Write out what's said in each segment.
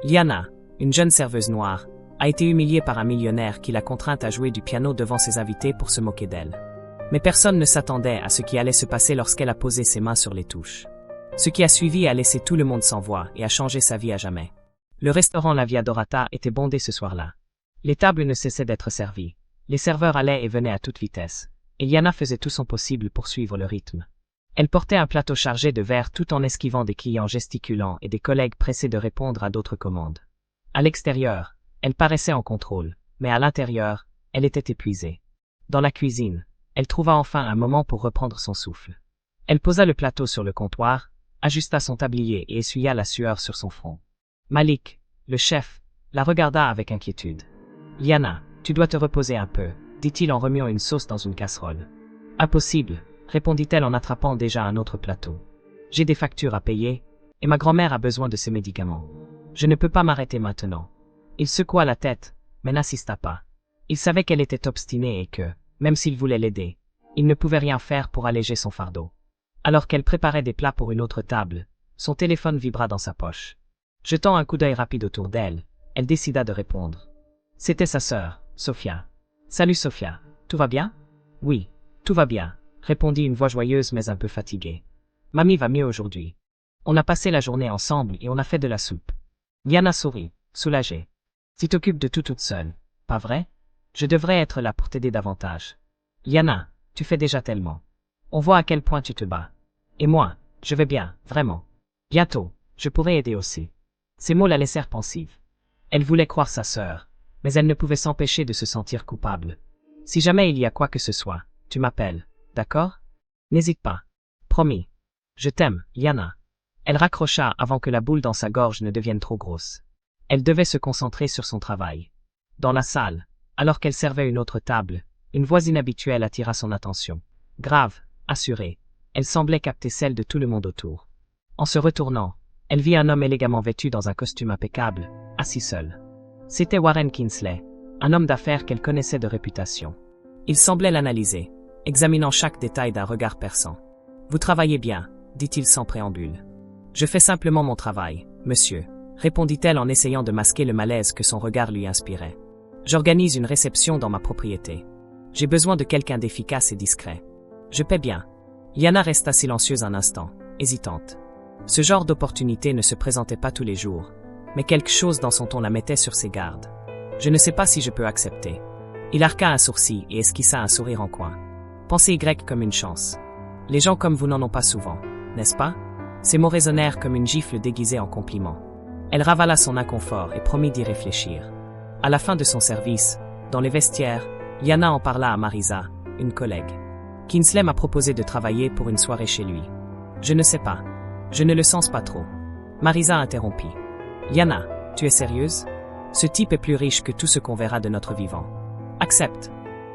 Liana, une jeune serveuse noire, a été humiliée par un millionnaire qui l'a contrainte à jouer du piano devant ses invités pour se moquer d'elle. Mais personne ne s'attendait à ce qui allait se passer lorsqu'elle a posé ses mains sur les touches. Ce qui a suivi a laissé tout le monde sans voix et a changé sa vie à jamais. Le restaurant La Via Dorata était bondé ce soir-là. Les tables ne cessaient d'être servies. Les serveurs allaient et venaient à toute vitesse. Et Liana faisait tout son possible pour suivre le rythme. Elle portait un plateau chargé de verres tout en esquivant des clients gesticulants et des collègues pressés de répondre à d'autres commandes. À l'extérieur, elle paraissait en contrôle, mais à l'intérieur, elle était épuisée. Dans la cuisine, elle trouva enfin un moment pour reprendre son souffle. Elle posa le plateau sur le comptoir, ajusta son tablier et essuya la sueur sur son front. Malik, le chef, la regarda avec inquiétude. « Liana, tu dois te reposer un peu », dit-il en remuant une sauce dans une casserole. « Impossible », répondit-elle en attrapant déjà un autre plateau. « J'ai des factures à payer, et ma grand-mère a besoin de ses médicaments. Je ne peux pas m'arrêter maintenant. » Il secoua la tête, mais n'insista pas. Il savait qu'elle était obstinée et que, même s'il voulait l'aider, il ne pouvait rien faire pour alléger son fardeau. Alors qu'elle préparait des plats pour une autre table, son téléphone vibra dans sa poche. Jetant un coup d'œil rapide autour d'elle, elle décida de répondre. C'était sa sœur, Sophia. « Salut Sophia, tout va bien ?»« Oui, tout va bien », répondit une voix joyeuse mais un peu fatiguée. « Mamie va mieux aujourd'hui. On a passé la journée ensemble et on a fait de la soupe. » Liana sourit, soulagée. « Tu t'occupes de tout toute seule, pas vrai? Je devrais être là pour t'aider davantage. Liana, tu fais déjà tellement. On voit à quel point tu te bats. Et moi, je vais bien, vraiment. Bientôt, je pourrai aider aussi. » Ces mots la laissèrent pensive. Elle voulait croire sa sœur, mais elle ne pouvait s'empêcher de se sentir coupable. « Si jamais il y a quoi que ce soit, tu m'appelles, d'accord? N'hésite pas. Promis. Je t'aime, Liana. » Elle raccrocha avant que la boule dans sa gorge ne devienne trop grosse. Elle devait se concentrer sur son travail. Dans la salle, alors qu'elle servait une autre table, une voix inhabituelle attira son attention. Grave, assurée, elle semblait capter celle de tout le monde autour. En se retournant, elle vit un homme élégamment vêtu dans un costume impeccable, assis seul. C'était Warren Kingsley, un homme d'affaires qu'elle connaissait de réputation. Il semblait l'analyser, examinant chaque détail d'un regard perçant. « Vous travaillez bien », dit-il sans préambule. « Je fais simplement mon travail, monsieur », répondit-elle en essayant de masquer le malaise que son regard lui inspirait. « J'organise une réception dans ma propriété. J'ai besoin de quelqu'un d'efficace et discret. Je paie bien. » Liana resta silencieuse un instant, hésitante. Ce genre d'opportunité ne se présentait pas tous les jours, mais quelque chose dans son ton la mettait sur ses gardes. « Je ne sais pas si je peux accepter. » Il arqua un sourcil et esquissa un sourire en coin. « Pensez Y comme une chance. Les gens comme vous n'en ont pas souvent, n'est-ce pas ?» Ces mots résonnèrent comme une gifle déguisée en compliment. Elle ravala son inconfort et promit d'y réfléchir. À la fin de son service, dans les vestiaires, Liana en parla à Marisa, une collègue. « Kingsley m'a proposé de travailler pour une soirée chez lui. Je ne sais pas. Je ne le sens pas trop. » Marisa interrompit. « Liana, tu es sérieuse? Ce type est plus riche que tout ce qu'on verra de notre vivant. Accepte.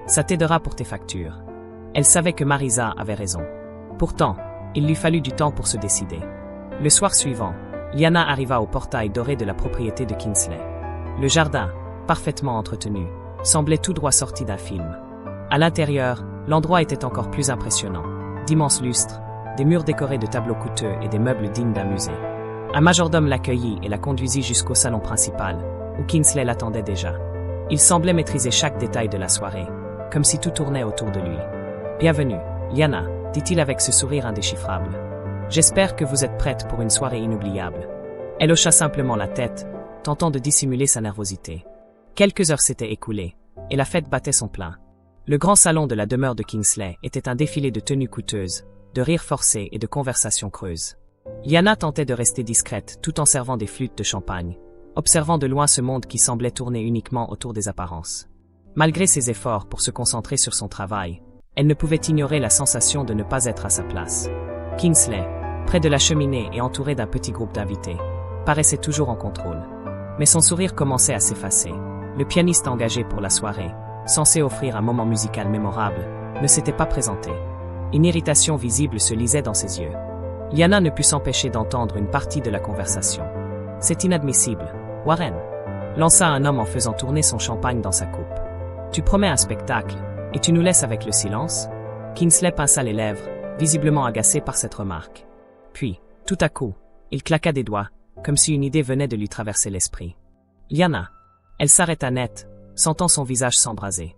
Ça t'aidera pour tes factures. » Elle savait que Marisa avait raison. Pourtant, il lui fallut du temps pour se décider. Le soir suivant, Liana arriva au portail doré de la propriété de Kingsley. Le jardin, parfaitement entretenu, semblait tout droit sorti d'un film. À l'intérieur, l'endroit était encore plus impressionnant. D'immenses lustres, des murs décorés de tableaux coûteux et des meubles dignes d'un musée. Un majordome l'accueillit et la conduisit jusqu'au salon principal, où Kingsley l'attendait déjà. Il semblait maîtriser chaque détail de la soirée, comme si tout tournait autour de lui. « Bienvenue, Liana », dit-il avec ce sourire indéchiffrable. « J'espère que vous êtes prête pour une soirée inoubliable. » Elle hocha simplement la tête, tentant de dissimuler sa nervosité. Quelques heures s'étaient écoulées, et la fête battait son plein. Le grand salon de la demeure de Kingsley était un défilé de tenues coûteuses, de rires forcés et de conversations creuses. Liana tentait de rester discrète tout en servant des flûtes de champagne, observant de loin ce monde qui semblait tourner uniquement autour des apparences. Malgré ses efforts pour se concentrer sur son travail, elle ne pouvait ignorer la sensation de ne pas être à sa place. Kingsley, près de la cheminée et entouré d'un petit groupe d'invités, paraissait toujours en contrôle. Mais son sourire commençait à s'effacer. Le pianiste engagé pour la soirée, censé offrir un moment musical mémorable, ne s'était pas présenté. Une irritation visible se lisait dans ses yeux. Liana ne put s'empêcher d'entendre une partie de la conversation. « C'est inadmissible, Warren », lança un homme en faisant tourner son champagne dans sa coupe. « Tu promets un spectacle, et tu nous laisses avec le silence ?» Kingsley pinça les lèvres, visiblement agacé par cette remarque. Puis, tout à coup, il claqua des doigts, comme si une idée venait de lui traverser l'esprit. Liana. Elle s'arrêta net, sentant son visage s'embraser.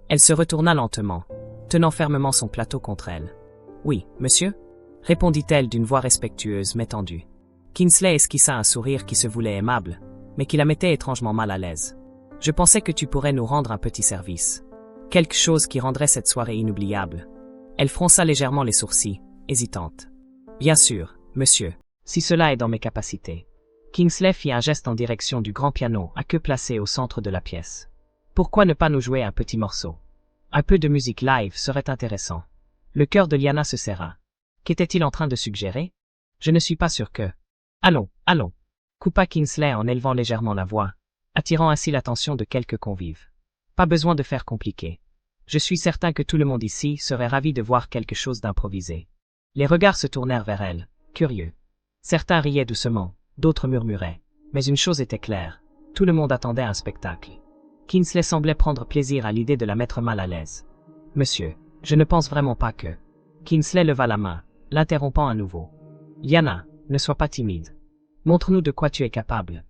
Elle se retourna lentement, tenant fermement son plateau contre elle. « Oui, monsieur ?» répondit-elle d'une voix respectueuse mais tendue. Kingsley esquissa un sourire qui se voulait aimable, mais qui la mettait étrangement mal à l'aise. « Je pensais que tu pourrais nous rendre un petit service. Quelque chose qui rendrait cette soirée inoubliable. » Elle fronça légèrement les sourcils, hésitante. « Bien sûr, monsieur, si cela est dans mes capacités. » Kingsley fit un geste en direction du grand piano à queue placé au centre de la pièce. « Pourquoi ne pas nous jouer un petit morceau? Un peu de musique live serait intéressant. » Le cœur de Liana se serra. Qu'était-il en train de suggérer? Je ne suis pas sûr que... Allons, allons, coupa Kingsley en élevant légèrement la voix, attirant ainsi l'attention de quelques convives. Pas besoin de faire compliqué. Je suis certain que tout le monde ici serait ravi de voir quelque chose d'improvisé. Les regards se tournèrent vers elle, curieux. Certains riaient doucement, d'autres murmuraient. Mais une chose était claire, tout le monde attendait un spectacle. Kingsley semblait prendre plaisir à l'idée de la mettre mal à l'aise. « Monsieur, je ne pense vraiment pas que... » Kingsley leva la main, l'interrompant à nouveau. « Liana, ne sois pas timide. Montre-nous de quoi tu es capable. »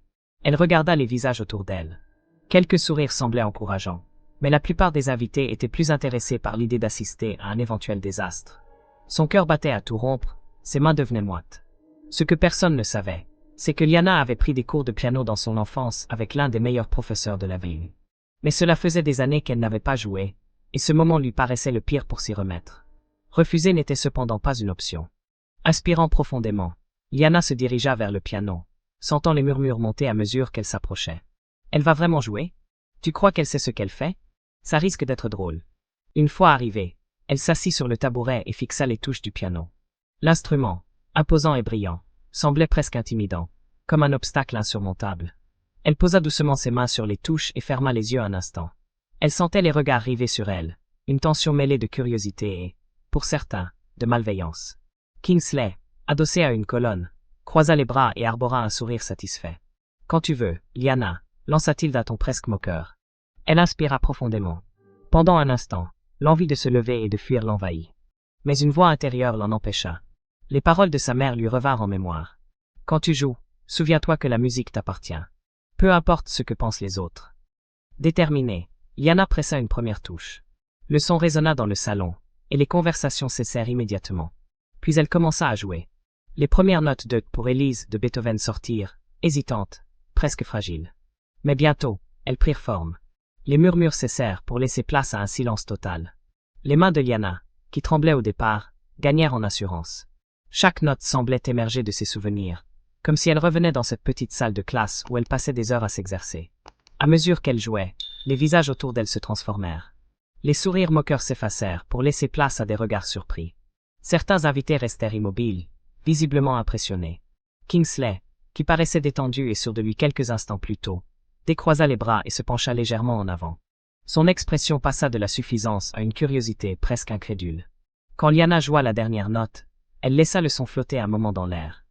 Elle regarda les visages autour d'elle. Quelques sourires semblaient encourageants, mais la plupart des invités étaient plus intéressés par l'idée d'assister à un éventuel désastre. Son cœur battait à tout rompre, ses mains devenaient moites. Ce que personne ne savait, c'est que Liana avait pris des cours de piano dans son enfance avec l'un des meilleurs professeurs de la ville. Mais cela faisait des années qu'elle n'avait pas joué, et ce moment lui paraissait le pire pour s'y remettre. Refuser n'était cependant pas une option. Inspirant profondément, Liana se dirigea vers le piano, sentant les murmures monter à mesure qu'elle s'approchait. « Elle va vraiment jouer? Tu crois qu'elle sait ce qu'elle fait? Ça risque d'être drôle. » Une fois arrivée, elle s'assit sur le tabouret et fixa les touches du piano. L'instrument, imposant et brillant, semblait presque intimidant, comme un obstacle insurmontable. Elle posa doucement ses mains sur les touches et ferma les yeux un instant. Elle sentait les regards rivés sur elle, une tension mêlée de curiosité et, pour certains, de malveillance. Kingsley, adossé à une colonne, croisa les bras et arbora un sourire satisfait. « Quand tu veux, Liana, » lança-t-il d'un ton presque moqueur. Elle inspira profondément. Pendant un instant, l'envie de se lever et de fuir l'envahit. Mais une voix intérieure l'en empêcha. Les paroles de sa mère lui revinrent en mémoire. « Quand tu joues, souviens-toi que la musique t'appartient. Peu importe ce que pensent les autres. » Déterminée, Liana pressa une première touche. Le son résonna dans le salon, et les conversations cessèrent immédiatement. Puis elle commença à jouer. Les premières notes de « Pour Élise » de Beethoven sortirent, hésitantes, presque fragiles. Mais bientôt, elles prirent forme. Les murmures cessèrent pour laisser place à un silence total. Les mains de Liana, qui tremblaient au départ, gagnèrent en assurance. Chaque note semblait émerger de ses souvenirs, comme si elle revenait dans cette petite salle de classe où elle passait des heures à s'exercer. À mesure qu'elle jouait, les visages autour d'elle se transformèrent. Les sourires moqueurs s'effacèrent pour laisser place à des regards surpris. Certains invités restèrent immobiles, visiblement impressionnés. Kingsley, qui paraissait détendu et sûr de lui quelques instants plus tôt, décroisa les bras et se pencha légèrement en avant. Son expression passa de la suffisance à une curiosité presque incrédule. Quand Liana joua la dernière note, elle laissa le son flotter un moment dans l'air.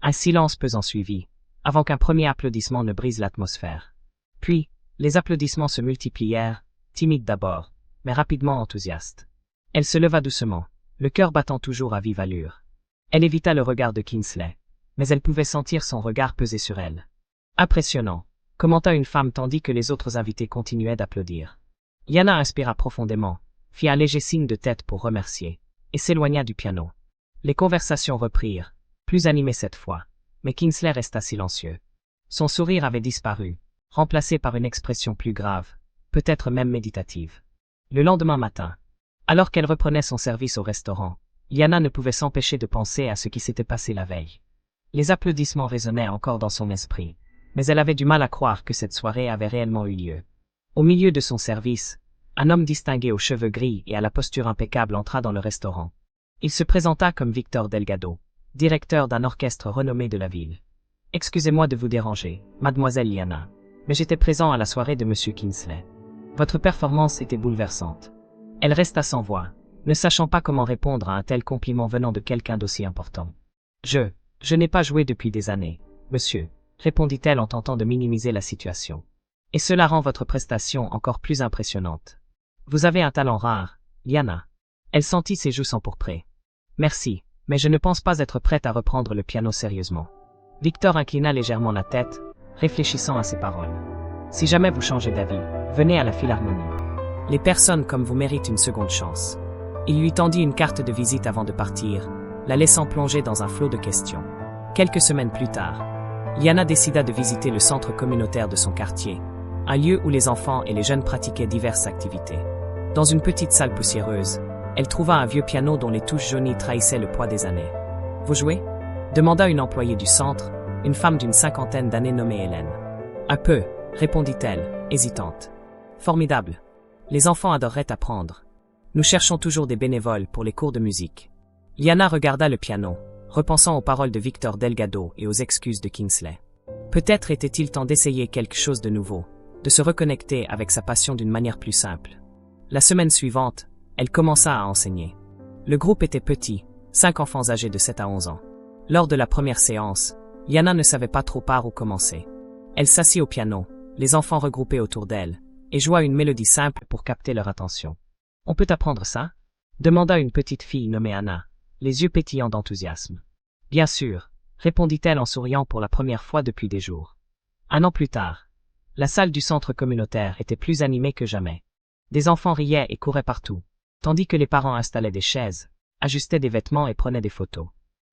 Un silence pesant suivit, avant qu'un premier applaudissement ne brise l'atmosphère. Puis, les applaudissements se multiplièrent, timides d'abord, mais rapidement enthousiastes. Elle se leva doucement, le cœur battant toujours à vive allure. Elle évita le regard de Kingsley, mais elle pouvait sentir son regard peser sur elle. Impressionnant, commenta une femme tandis que les autres invités continuaient d'applaudir. Liana inspira profondément, fit un léger signe de tête pour remercier, et s'éloigna du piano. Les conversations reprirent, plus animées cette fois, mais Kingsley resta silencieux. Son sourire avait disparu, remplacé par une expression plus grave, peut-être même méditative. Le lendemain matin, alors qu'elle reprenait son service au restaurant, Liana ne pouvait s'empêcher de penser à ce qui s'était passé la veille. Les applaudissements résonnaient encore dans son esprit, mais elle avait du mal à croire que cette soirée avait réellement eu lieu. Au milieu de son service, un homme distingué aux cheveux gris et à la posture impeccable entra dans le restaurant. Il se présenta comme Victor Delgado, directeur d'un orchestre renommé de la ville. « Excusez-moi de vous déranger, mademoiselle Liana, mais j'étais présent à la soirée de monsieur Kingsley. Votre performance était bouleversante. » Elle resta sans voix, ne sachant pas comment répondre à un tel compliment venant de quelqu'un d'aussi important. « Je n'ai pas joué depuis des années, monsieur, » répondit-elle en tentant de minimiser la situation. « Et cela rend votre prestation encore plus impressionnante. Vous avez un talent rare, Liana. » Elle sentit ses joues s'empourprer. « Merci, mais je ne pense pas être prête à reprendre le piano sérieusement. » Victor inclina légèrement la tête, réfléchissant à ses paroles. Si jamais vous changez d'avis, venez à la Philharmonie. Les personnes comme vous méritent une seconde chance. Il lui tendit une carte de visite avant de partir, la laissant plonger dans un flot de questions. Quelques semaines plus tard, Liana décida de visiter le centre communautaire de son quartier, un lieu où les enfants et les jeunes pratiquaient diverses activités. Dans une petite salle poussiéreuse, elle trouva un vieux piano dont les touches jaunies trahissaient le poids des années. « Vous jouez ?» demanda une employée du centre, une femme d'une cinquantaine d'années nommée Hélène. « Un peu », répondit-elle, hésitante. « Formidable. Les enfants adoreraient apprendre. Nous cherchons toujours des bénévoles pour les cours de musique. » Liana regarda le piano, repensant aux paroles de Victor Delgado et aux excuses de Kingsley. Peut-être était-il temps d'essayer quelque chose de nouveau, de se reconnecter avec sa passion d'une manière plus simple. La semaine suivante, elle commença à enseigner. Le groupe était petit, 5 enfants âgés de 7 à 11 ans. Lors de la première séance, Liana ne savait pas trop par où commencer. Elle s'assit au piano, les enfants regroupés autour d'elle, et joua une mélodie simple pour capter leur attention. « On peut apprendre ça ?» demanda une petite fille nommée Anna, les yeux pétillants d'enthousiasme. « Bien sûr », répondit-elle en souriant pour la première fois depuis des jours. 1 an plus tard, la salle du centre communautaire était plus animée que jamais. Des enfants riaient et couraient partout, tandis que les parents installaient des chaises, ajustaient des vêtements et prenaient des photos.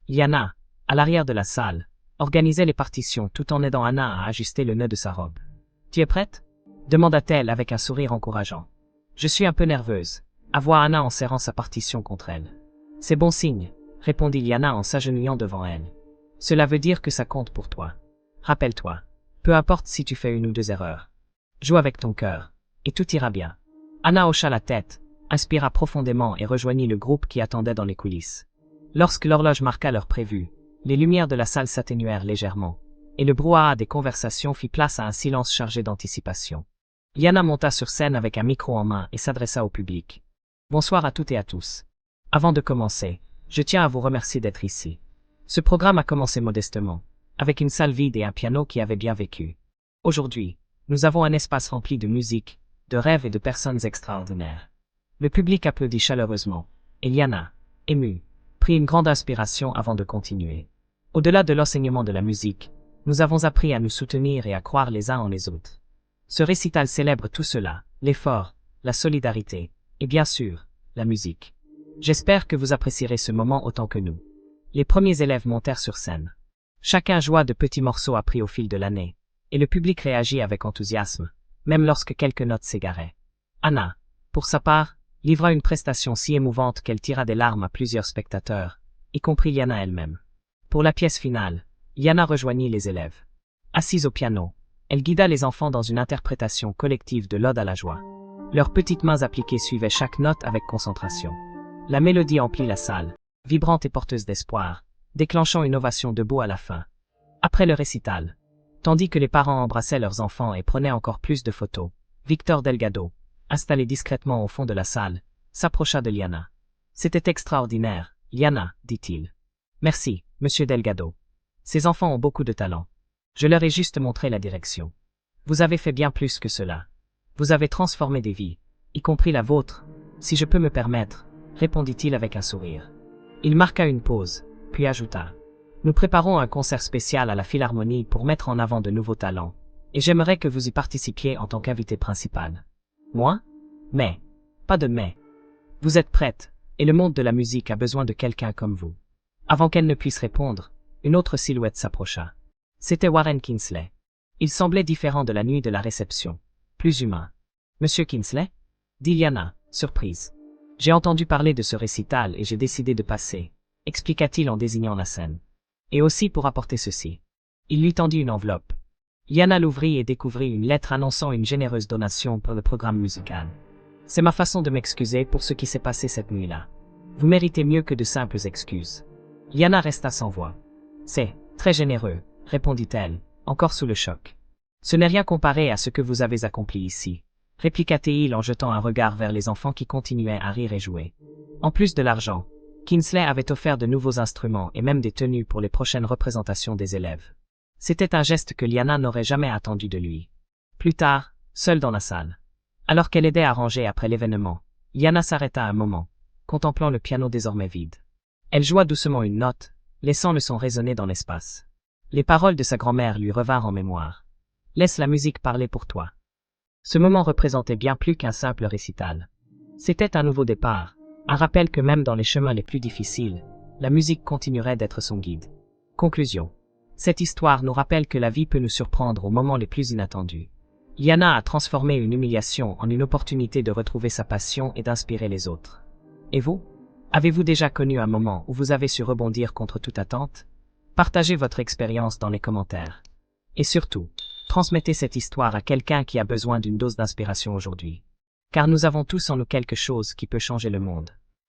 Liana, à l'arrière de la salle, organisait les partitions tout en aidant Anna à ajuster le nœud de sa robe. « Tu es prête ?» demanda-t-elle avec un sourire encourageant. « Je suis un peu nerveuse », avoua Anna en serrant sa partition contre elle. « C'est bon signe », répondit Liana en s'agenouillant devant elle. « Cela veut dire que ça compte pour toi. Rappelle-toi, peu importe si tu fais 1 ou 2 erreurs. Joue avec ton cœur, et tout ira bien. » Anna hocha la tête, inspira profondément et rejoignit le groupe qui attendait dans les coulisses. Lorsque l'horloge marqua l'heure prévue, les lumières de la salle s'atténuèrent légèrement, et le brouhaha des conversations fit place à un silence chargé d'anticipation. Liana monta sur scène avec un micro en main et s'adressa au public. « Bonsoir à toutes et à tous. Avant de commencer, je tiens à vous remercier d'être ici. Ce programme a commencé modestement, avec une salle vide et un piano qui avait bien vécu. Aujourd'hui, nous avons un espace rempli de musique, de rêves et de personnes extraordinaires. » Le public applaudit chaleureusement, et Liana, émue, prit une grande inspiration avant de continuer. Au-delà de l'enseignement de la musique, nous avons appris à nous soutenir et à croire les uns en les autres. Ce récital célèbre tout cela, l'effort, la solidarité, et bien sûr, la musique. J'espère que vous apprécierez ce moment autant que nous. Les premiers élèves montèrent sur scène. Chacun joua de petits morceaux appris au fil de l'année, et le public réagit avec enthousiasme, même lorsque quelques notes s'égaraient. Anna, pour sa part, livra une prestation si émouvante qu'elle tira des larmes à plusieurs spectateurs, y compris Liana elle-même. Pour la pièce finale, Liana rejoignit les élèves. Assise au piano, elle guida les enfants dans une interprétation collective de l'Ode à la joie. Leurs petites mains appliquées suivaient chaque note avec concentration. La mélodie emplit la salle, vibrante et porteuse d'espoir, déclenchant une ovation debout à la fin. Après le récital, tandis que les parents embrassaient leurs enfants et prenaient encore plus de photos, Victor Delgado, installé discrètement au fond de la salle, s'approcha de Liana. « C'était extraordinaire, Liana, dit-il. Merci, monsieur Delgado. Ces enfants ont beaucoup de talent. Je leur ai juste montré la direction. Vous avez fait bien plus que cela. Vous avez transformé des vies, y compris la vôtre, si je peux me permettre, répondit-il avec un sourire. Il marqua une pause, puis ajouta. Nous préparons un concert spécial à la Philharmonie pour mettre en avant de nouveaux talents, et j'aimerais que vous y participiez en tant qu'invité principal. Moi? Mais. Pas de mais. Vous êtes prête, et le monde de la musique a besoin de quelqu'un comme vous. Avant qu'elle ne puisse répondre, une autre silhouette s'approcha. C'était Warren Kingsley. Il semblait différent de la nuit de la réception, plus humain. Monsieur Kingsley? Dit Liana, surprise. J'ai entendu parler de ce récital et j'ai décidé de passer, expliqua-t-il en désignant la scène. Et aussi pour apporter ceci. Il lui tendit une enveloppe. Liana l'ouvrit et découvrit une lettre annonçant une généreuse donation pour le programme musical. C'est ma façon de m'excuser pour ce qui s'est passé cette nuit-là. Vous méritez mieux que de simples excuses. Liana resta sans voix. C'est très généreux, répondit-elle, encore sous le choc. Ce n'est rien comparé à ce que vous avez accompli ici, répliqua-t-il en jetant un regard vers les enfants qui continuaient à rire et jouer. En plus de l'argent, Kingsley avait offert de nouveaux instruments et même des tenues pour les prochaines représentations des élèves. C'était un geste que Liana n'aurait jamais attendu de lui. Plus tard, seule dans la salle. Alors qu'elle aidait à ranger après l'événement, Liana s'arrêta un moment, contemplant le piano désormais vide. Elle joua doucement une note, laissant le son résonner dans l'espace. Les paroles de sa grand-mère lui revinrent en mémoire. Laisse la musique parler pour toi. Ce moment représentait bien plus qu'un simple récital. C'était un nouveau départ, un rappel que même dans les chemins les plus difficiles, la musique continuerait d'être son guide. Conclusion. Cette histoire nous rappelle que la vie peut nous surprendre aux moments les plus inattendus. Liana a transformé une humiliation en une opportunité de retrouver sa passion et d'inspirer les autres. Et vous? Avez-vous déjà connu un moment où vous avez su rebondir contre toute attente? Partagez votre expérience dans les commentaires. Et surtout, transmettez cette histoire à quelqu'un qui a besoin d'une dose d'inspiration aujourd'hui. Car nous avons tous en nous quelque chose qui peut changer le monde.